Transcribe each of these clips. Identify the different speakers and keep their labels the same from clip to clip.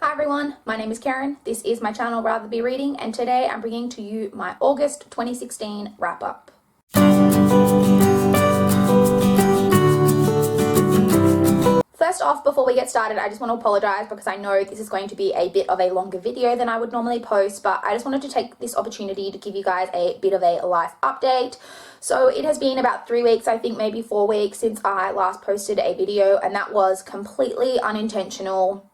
Speaker 1: Hi everyone, my name is Karen. This is my channel RatherBeReading, and today I'm bringing to you my August 2016 wrap up. First off, before we get started, I just want to apologize because I know this is going to be a bit of a longer video than I would normally post, but I just wanted to take this opportunity to give you guys a bit of a life update. So it has been about 3 weeks, I think maybe 4 weeks since I last posted a video, and that was completely unintentional.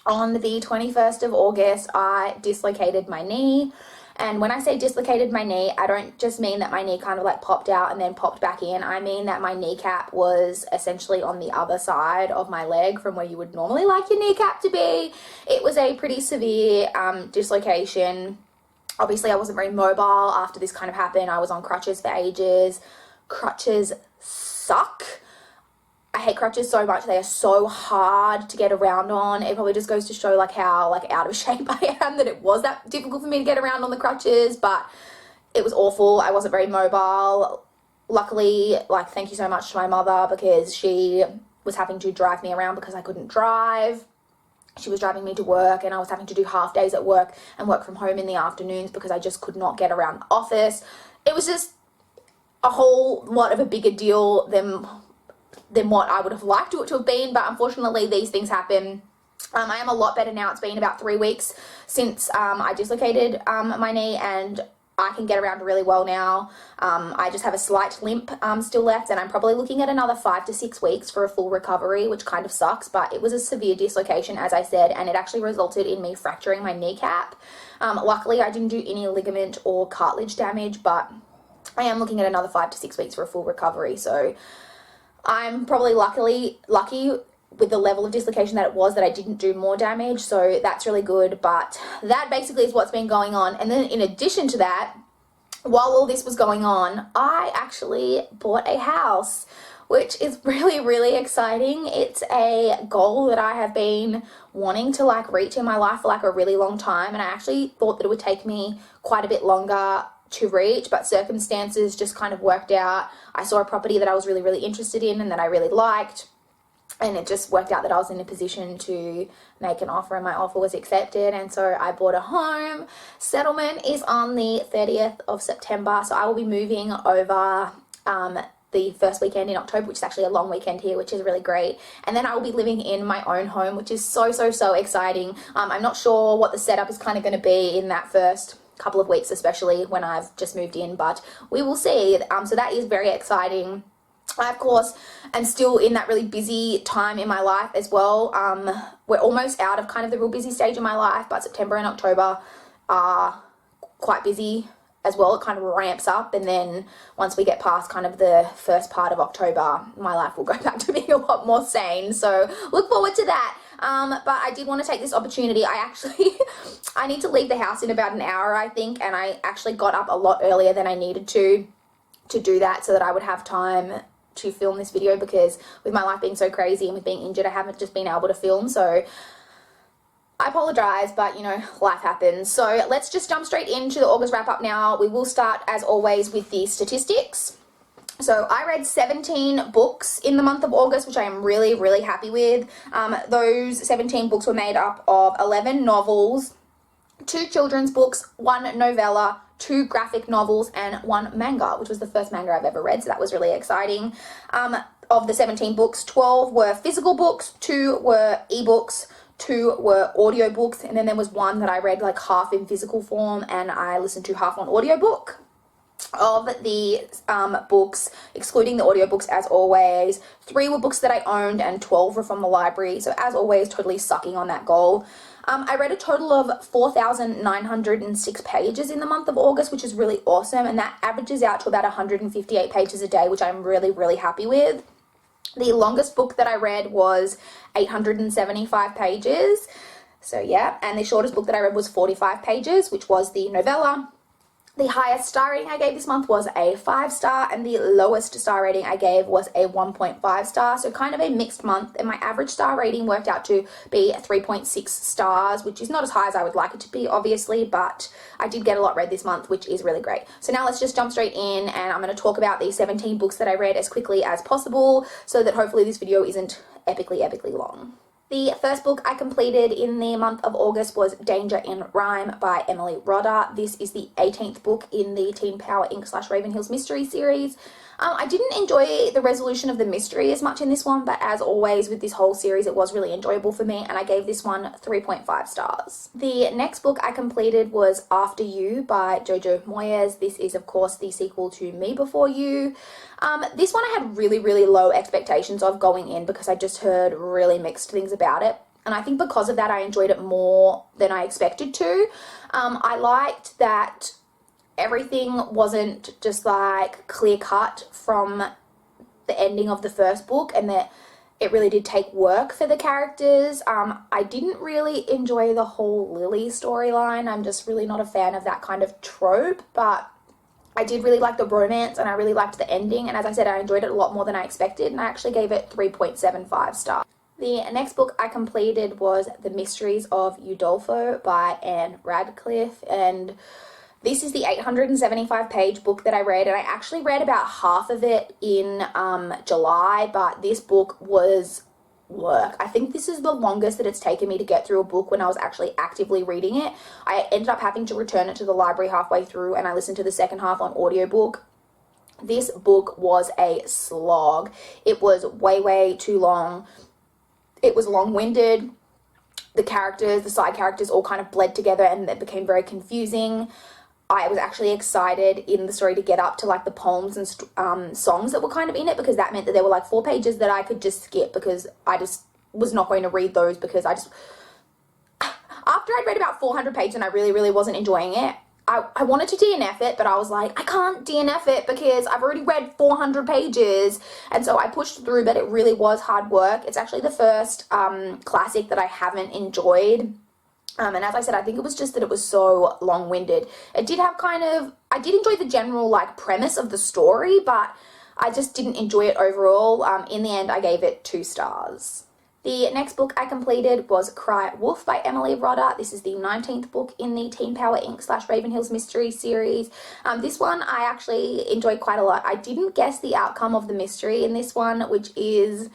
Speaker 1: On the 21st of August, I dislocated my knee. And when I say dislocated my knee, I don't just mean that my knee kind of like popped out and then popped back in. I mean that my kneecap was essentially on the other side of my leg from where you would normally like your kneecap to be. It was a pretty severe dislocation. Obviously, I wasn't very mobile after this kind of happened. I was on crutches for ages. Crutches suck. I hate crutches so much. They are so hard to get around on. It probably just goes to show like how like out of shape I am, that it was that difficult for me to get around on the crutches, but it was awful. I wasn't very mobile. Luckily, like, thank you so much to my mother, because she was having to drive me around because I couldn't drive. She was driving me to work, and I was having to do half days at work and work from home in the afternoons because I just could not get around the office. It was just a whole lot of a bigger deal than what I would have liked it to have been, but unfortunately these things happen. I am a lot better now. It's been about 3 weeks since I dislocated my knee, and I can get around really well now. I just have a slight limp still left, and I'm probably looking at another 5 to 6 weeks for a full recovery, which kind of sucks, but it was a severe dislocation, as I said, and it actually resulted in me fracturing my kneecap. Luckily, I didn't do any ligament or cartilage damage, but I am looking at another 5 to 6 weeks for a full recovery, so I'm probably lucky with the level of dislocation that it was, that I didn't do more damage, so that's really good. But that basically is what's been going on. And then in addition to that, while all this was going on, I actually bought a house, which is really, really exciting. It's a goal that I have been wanting to like reach in my life for like a really long time, and I actually thought that it would take me quite a bit longer to reach, but circumstances just kind of worked out. I saw a property that I was really, really interested in and that I really liked, and it just worked out that I was in a position to make an offer, and my offer was accepted, and so I bought a home. Settlement is on the 30th of September, so I will be moving over the first weekend in October, which is actually a long weekend here, which is really great. And then I will be living in my own home, which is so exciting. I'm not sure what the setup is kind of going to be in that first couple of weeks, especially when I've just moved in, but we will see. So that is very exciting. I, of course, am still in that really busy time in my life as well. We're almost out of kind of the real busy stage in my life, but September and October are quite busy as well. It kind of ramps up, and then once we get past kind of the first part of October, my life will go back to being a lot more sane, so look forward to that. But I did want to take this opportunity. I need to leave the house in about an hour, I think, and I actually got up a lot earlier than I needed to do that, so that I would have time to film this video, because with my life being so crazy and with being injured, I haven't just been able to film. So I apologize, but you know, life happens. So let's just jump straight into the August wrap up now. We will start, as always, with the statistics. So I read 17 books in the month of August, which I am really, really happy with. Those 17 books were made up of 11 novels, 2 children's books, 1 novella, 2 graphic novels, and 1 manga, which was the first manga I've ever read, so that was really exciting. Of the 17 books, 12 were physical books, 2 were ebooks, 2 were audiobooks, and then there was 1 that I read like half in physical form and I listened to half on audiobook. Of the books, excluding the audiobooks, as always, 3 were books that I owned and 12 were from the library, so as always, totally sucking on that goal. I read a total of 4,906 pages in the month of August, which is really awesome, and that averages out to about 158 pages a day, which I'm really, really happy with. The longest book that I read was 875 pages, so yeah, and the shortest book that I read was 45 pages, which was the novella. The highest star rating I gave this month was a 5-star, and the lowest star rating I gave was a 1.5 star, so kind of a mixed month, and my average star rating worked out to be 3.6 stars, which is not as high as I would like it to be, obviously, but I did get a lot read this month, which is really great. So now let's just jump straight in, and I'm going to talk about the 17 books that I read as quickly as possible, so that hopefully this video isn't epically long. The first book I completed in the month of August was Danger in Rhyme by Emily Rodda. This is the 18th book in the Teen Power Inc. / Raven Hills mystery series. I didn't enjoy the resolution of the mystery as much in this one, but as always with this whole series, it was really enjoyable for me, and I gave this one 3.5 stars. The next book I completed was After You by Jojo Moyes. This is, of course, the sequel to Me Before You. This one I had really, really low expectations of going in because I just heard really mixed things about it. And I think because of that, I enjoyed it more than I expected to. I liked that everything wasn't just like clear cut from the ending of the first book, and that it really did take work for the characters. I didn't really enjoy the whole Lily storyline. I'm just really not a fan of that kind of trope, but I did really like the romance and I really liked the ending. And as I said, I enjoyed it a lot more than I expected, and I actually gave it 3.75 stars. The next book I completed was The Mysteries of Udolpho by Anne Radcliffe, and this is the 875-page book that I read, and I actually read about half of it in July, but this book was work. I think this is the longest that it's taken me to get through a book when I was actually actively reading it. I ended up having to return it to the library halfway through, and I listened to the second half on audiobook. This book was a slog. It was way, way too long. It was long-winded. The characters, the side characters all kind of bled together, and it became very confusing. I was actually excited in the story to get up to like the poems and songs that were kind of in it, because that meant that there were like 4 pages that I could just skip because I just was not going to read those, because after I'd read about 400 pages and I really, really wasn't enjoying it, I wanted to DNF it, but I was like, I can't DNF it because I've already read 400 pages. And so I pushed through, but it really was hard work. It's actually the first classic that I haven't enjoyed. And as I said, I think it was just that it was so long-winded. It did have I did enjoy the general like premise of the story, but I just didn't enjoy it overall. In the end, I gave it 2 stars. The next book I completed was Cry Wolf by Emily Rodda. This is the 19th book in the Teen Power Inc. / Raven Hills mystery series. This one I actually enjoyed quite a lot. I didn't guess the outcome of the mystery in this one, which is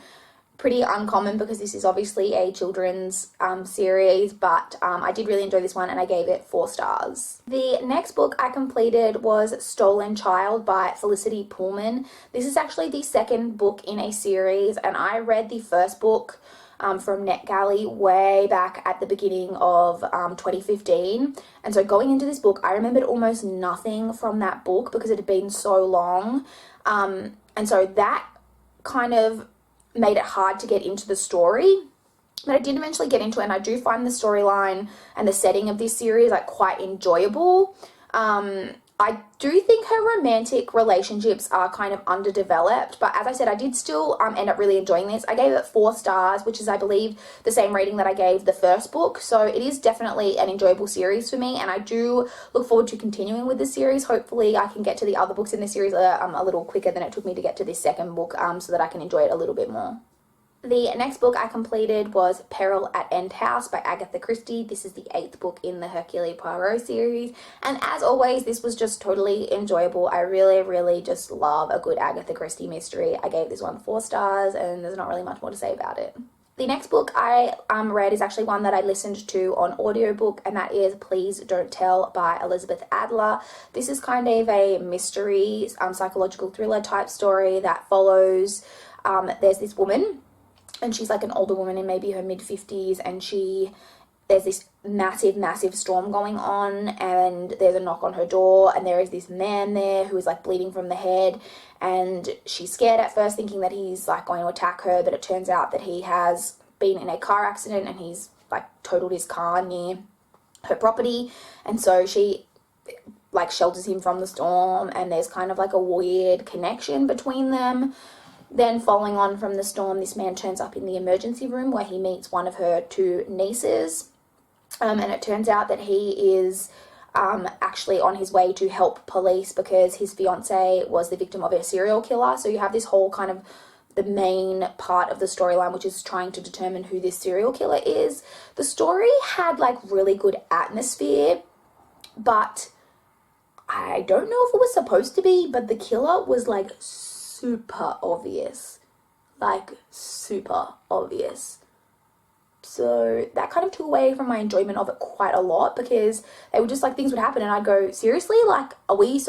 Speaker 1: pretty uncommon because this is obviously a children's series, but I did really enjoy this one and I gave it 4 stars. The next book I completed was Stolen Child by Felicity Pullman. This is actually the second book in a series, and I read the first book from NetGalley way back at the beginning of 2015. And so going into this book, I remembered almost nothing from that book because it had been so long. And so that kind of made it hard to get into the story, but I did eventually get into it, and I do find the storyline and the setting of this series like quite enjoyable. I do think her romantic relationships are kind of underdeveloped, but as I said, I did still end up really enjoying this. I gave it 4 stars, which is, I believe, the same rating that I gave the first book, so it is definitely an enjoyable series for me, and I do look forward to continuing with this series. Hopefully I can get to the other books in this series a little quicker than it took me to get to this second book, so that I can enjoy it a little bit more. The next book I completed was Peril at End House by Agatha Christie. This is the 8th book in the Hercule Poirot series. And as always, this was just totally enjoyable. I really, really just love a good Agatha Christie mystery. I gave this one 4 stars, and there's not really much more to say about it. The next book I read is actually one that I listened to on audiobook, and that is Please Don't Tell by Elizabeth Adler. This is kind of a mystery, psychological thriller type story that follows, there's this woman, and she's like an older woman in maybe her mid-50s, and there's this massive storm going on, and there's a knock on her door, and there is this man there who is like bleeding from the head, and she's scared at first, thinking that he's like going to attack her, but it turns out that he has been in a car accident and he's like totaled his car near her property, and so she like shelters him from the storm, and there's kind of like a weird connection between them. Then following on from the storm, this man turns up in the emergency room where he meets one of her 2 nieces. And it turns out that he is actually on his way to help police because his fiance was the victim of a serial killer. So you have this whole kind of the main part of the storyline, which is trying to determine who this serial killer is. The story had like really good atmosphere, but I don't know if it was supposed to be, but the killer was like super obvious. Like super obvious. So that kind of took away from my enjoyment of it quite a lot, because they were just like, things would happen and I'd go, seriously, like, are we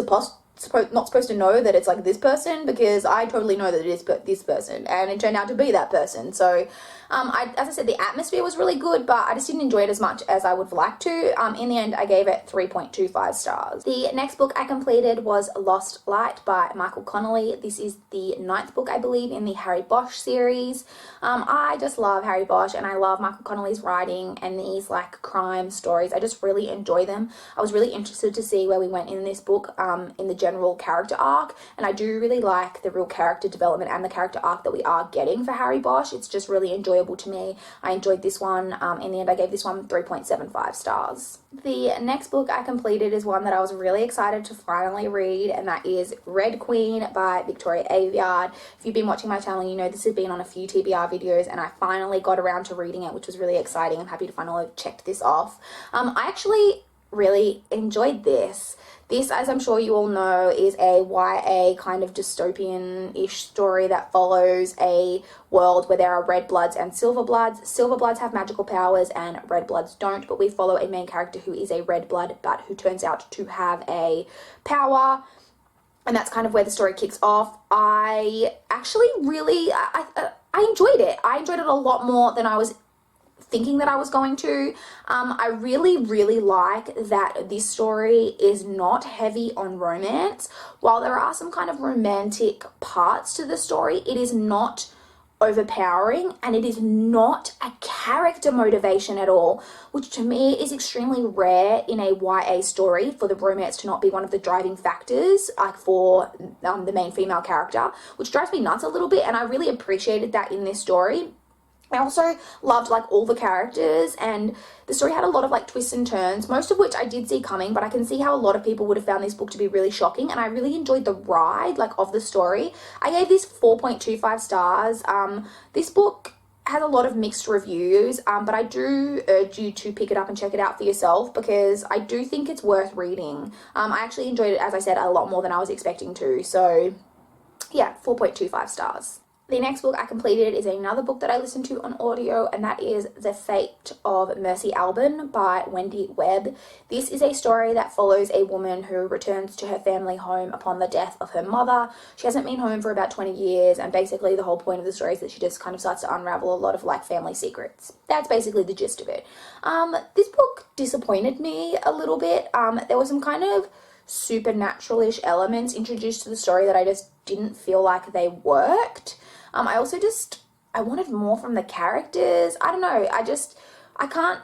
Speaker 1: not supposed to know that it's like this person, because I totally know that it is this person, and it turned out to be that person. So as I said, the atmosphere was really good, but I just didn't enjoy it as much as I would have liked to. In the end, I gave it 3.25 stars. The next book I completed was Lost Light by Michael Connolly. This is the 9th book, I believe, in the Harry Bosch series. I just love Harry Bosch, and I love Michael Connolly's writing and these like crime stories. I just really enjoy them. I was really interested to see where we went in this book, in the general character arc, and I do really like the real character development and the character arc that we are getting for Harry Bosch. It's just really enjoyable to me. I enjoyed this one. In the end, I gave this one 3.75 stars. The next book I completed is one that I was really excited to finally read, and that is Red Queen by Victoria Aveyard. If you've been watching my channel, you know this has been on a few TBR videos, and I finally got around to reading it, which was really exciting. I'm happy to finally have checked this off. I actually really enjoyed this. This, as I'm sure you all know, is a YA kind of dystopian-ish story that follows a world where there are red bloods and silver bloods. Silver bloods have magical powers and red bloods don't, but we follow a main character who is a red blood but who turns out to have a power, and that's kind of where the story kicks off. I actually really, I enjoyed it. I enjoyed it a lot more than I was thinking that I was going to. I really like that this story is not heavy on romance. While there are some kind of romantic parts to the story, it is not overpowering, and it is not a character motivation at all, which to me is extremely rare in a YA story, for the romance to not be one of the driving factors, like for the main female character, which drives me nuts a little bit, and I really appreciated that in this story. I also loved like all the characters, and the story had a lot of like twists and turns, most of which I did see coming, but I can see how a lot of people would have found this book to be really shocking, and I really enjoyed the ride like of the story. I gave this 4.25 stars. This book has a lot of mixed reviews, but I do urge you to pick it up and check it out for yourself, because I do think it's worth reading. I actually enjoyed it, as I said, a lot more than I was expecting to. So yeah, 4.25 stars. The next book I completed is another book that I listened to on audio, and that is The Fate of Mercy Albin by Wendy Webb. This is a story that follows a woman who returns to her family home upon the death of her mother. She hasn't been home for about 20 years, and basically the whole point of the story is that she just kind of starts to unravel a lot of like family secrets. That's basically the gist of it. This book disappointed me a little bit. There were some kind of supernatural-ish elements introduced to the story that I just didn't feel like they worked. I wanted more from the characters. I don't know. I can't.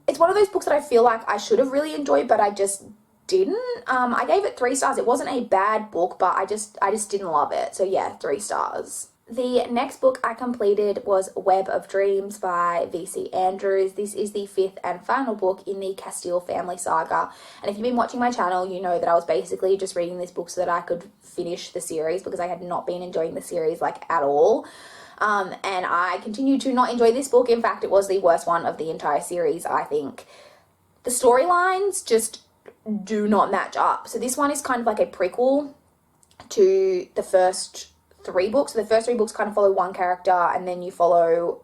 Speaker 1: It's one of those books that I feel like I should have really enjoyed, but I just didn't. I gave it 3 stars. It wasn't a bad book, but I just didn't love it. So yeah, 3 stars. The next book I completed was Web of Dreams by V.C. Andrews. This is the 5th and final book in the Castile family saga. And if you've been watching my channel, you know that I was basically just reading this book so that I could finish the series, because I had not been enjoying the series like at all. And I continue to not enjoy this book. In fact, it was the worst one of the entire series, I think. The storylines just do not match up. So this one is kind of like a prequel to the first 3 books. So the first 3 books kind of follow one character, and then you follow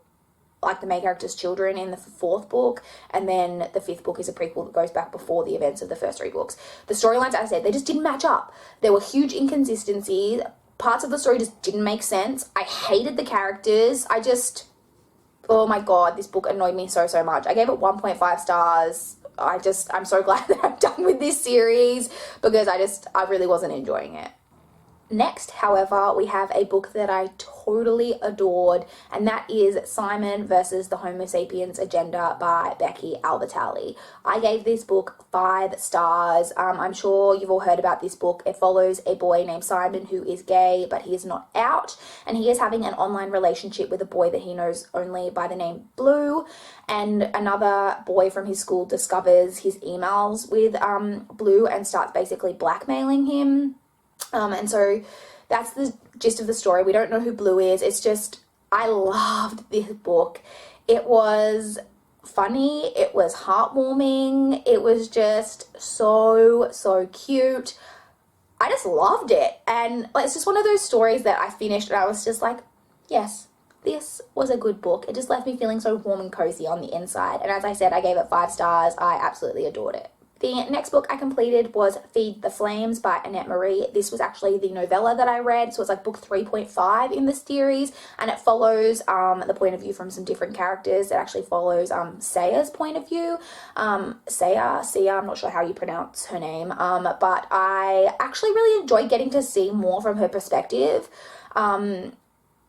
Speaker 1: like the main character's children in the 4th book, and then the 5th book is a prequel that goes back before the events of the first 3 books. The storylines, as I said, they just didn't match up. There were huge inconsistencies. Parts of the story just didn't make sense. I hated the characters. Oh my god, this book annoyed me so much. I gave it 1.5 stars. I'm so glad that I'm done with this series, because I really wasn't enjoying it. Next, however, we have a book that I totally adored, and that is Simon versus the Homo Sapiens Agenda by Becky Albertalli. I gave this book 5 stars. I'm sure you've all heard about this book. It follows a boy named Simon who is gay, but he is not out, and he is having an online relationship with a boy that he knows only by the name Blue, and another boy from his school discovers his emails with Blue and starts basically blackmailing him. And so that's the gist of the story. We don't know who Blue is. It's just, I loved this book. It was funny. It was heartwarming. It was just so cute. I just loved it. And it's just one of those stories that I finished and I was just like, yes, this was a good book. It just left me feeling so warm and cozy on the inside. And as I said, I gave it 5 stars. I absolutely adored it. The next book I completed was Feed the Flames by Annette Marie. This was actually the novella that I read, so it's like book 3.5 in the series, and it follows the point of view from some different characters. It actually follows Saya's point of view. Sia, I'm not sure how you pronounce her name, but I actually really enjoyed getting to see more from her perspective,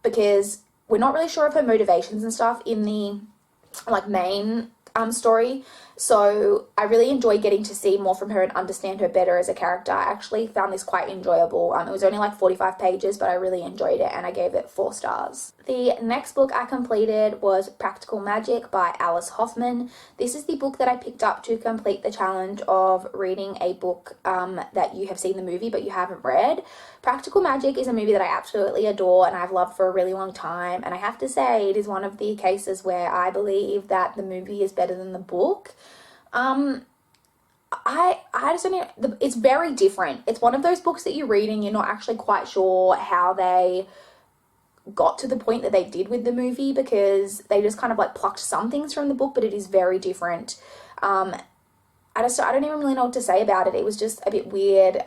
Speaker 1: because we're not really sure of her motivations and stuff in the main story. So I really enjoyed getting to see more from her and understand her better as a character. I actually found this quite enjoyable. It was only like 45 pages, but I really enjoyed it and I gave it 4 stars. The next book I completed was Practical Magic by Alice Hoffman. This is the book that I picked up to complete the challenge of reading a book that you have seen the movie but you haven't read. Practical Magic is a movie that I absolutely adore and I've loved for a really long time, and I have to say it is one of the cases where I believe that the movie is better than the book. I just don't know, it's very different. It's one of those books that you read and you're not actually quite sure how they got to the point that they did with the movie, because they just kind of like plucked some things from the book, but it is very different. I don't even really know what to say about it. It was just a bit weird.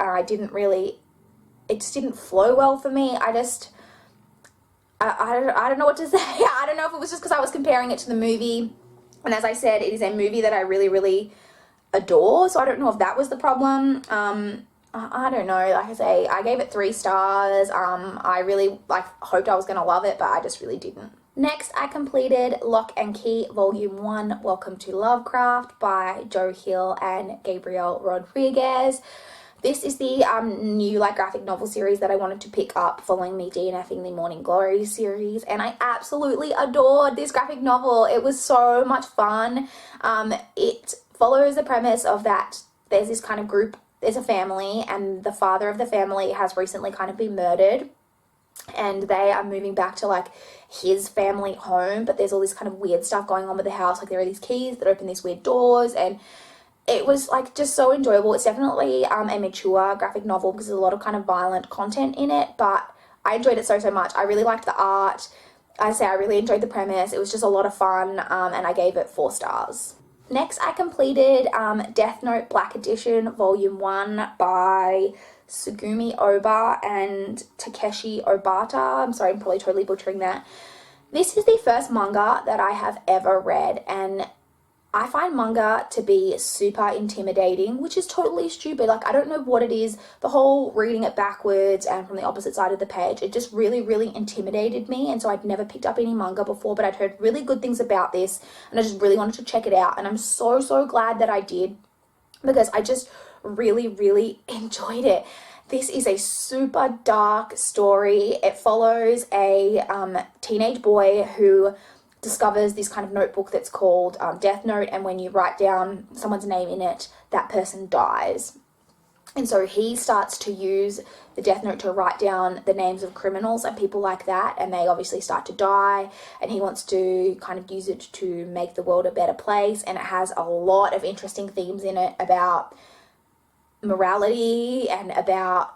Speaker 1: It just didn't flow well for me. I don't know what to say. I don't know if it was just because I was comparing it to the movie. And as I said, it is a movie that I really, really adore. So I don't know if that was the problem. I don't know. Like I say, I gave it 3 stars. I really hoped I was going to love it, but I just really didn't. Next, I completed Lock and Key Volume 1, Welcome to Lovecraft by Joe Hill and Gabriel Rodriguez. This is the new graphic novel series that I wanted to pick up following me DNFing the Morning Glory series, and I absolutely adored this graphic novel. It was so much fun. It follows the premise of that there's this kind of group, there's a family, and the father of the family has recently kind of been murdered, and they are moving back to his family home, but there's all this kind of weird stuff going on with the house. There are these keys that open these weird doors, and it was just so enjoyable. It's definitely a mature graphic novel because there's a lot of kind of violent content in it, but I enjoyed it so much. I really liked the art. I really enjoyed the premise. It was just a lot of fun, and I gave it 4 stars. Next, I completed Death Note Black Edition Volume 1 by Sugumi Oba and Takeshi Obata. I'm sorry, I'm probably totally butchering that. This is the first manga that I have ever read, and I find manga to be super intimidating, which is totally stupid. I don't know what it is. The whole reading it backwards and from the opposite side of the page, it just really, really intimidated me. And so I'd never picked up any manga before, but I'd heard really good things about this and I just really wanted to check it out. And I'm so, so glad that I did, because I just really, really enjoyed it. This is a super dark story. It follows a teenage boy who discovers this kind of notebook that's called Death Note, and when you write down someone's name in it, that person dies. And so he starts to use the Death Note to write down the names of criminals and people like that, and they obviously start to die, and he wants to kind of use it to make the world a better place. And it has a lot of interesting themes in it about morality and about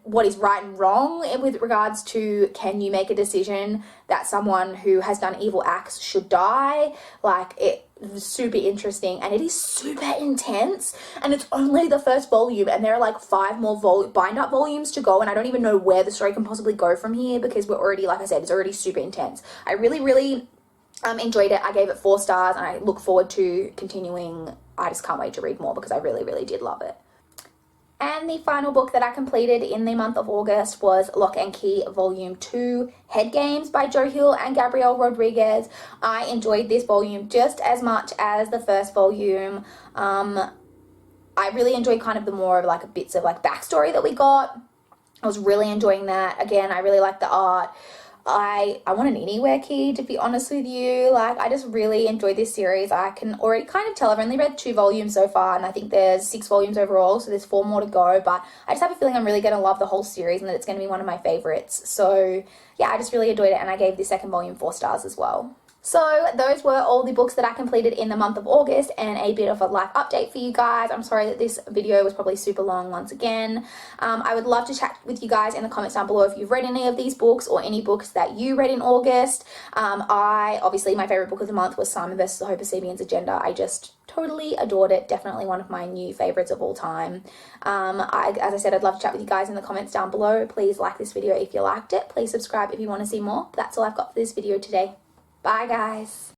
Speaker 1: what is right and wrong with regards to, can you make a decision that someone who has done evil acts should die? It was super interesting, and it is super intense, and it's only the first volume, and there are 5 more bind-up volumes to go, and I don't even know where the story can possibly go from here, because we're already, like I said, it's already super intense. I really, really enjoyed it. I gave it 4 stars, and I look forward to continuing. I just can't wait to read more because I really, really did love it. And the final book that I completed in the month of August was Lock and Key Volume 2, Head Games by Joe Hill and Gabriel Rodriguez. I enjoyed this volume just as much as the first volume. I really enjoyed kind of the more of bits of backstory that we got. I was really enjoying that. Again, I really liked the art. I want an anywhere key, to be honest with you. I just really enjoyed this series. I can already kind of tell. I've only read 2 volumes so far, and I think there's 6 volumes overall, so there's 4 more to go, but I just have a feeling I'm really going to love the whole series and that it's going to be one of my favorites. So yeah, I just really enjoyed it, and I gave the second volume 4 stars as well. So those were all the books that I completed in the month of August and a bit of a life update for you guys. I'm sorry that this video was probably super long once again. I would love to chat with you guys in the comments down below if you've read any of these books or any books that you read in August. Obviously my favorite book of the month was Simon vs. the Homo-sapiens Agenda. I just totally adored it. Definitely one of my new favorites of all time. As I said, I'd love to chat with you guys in the comments down below. Please like this video if you liked it. Please subscribe if you want to see more. That's all I've got for this video today. Bye guys.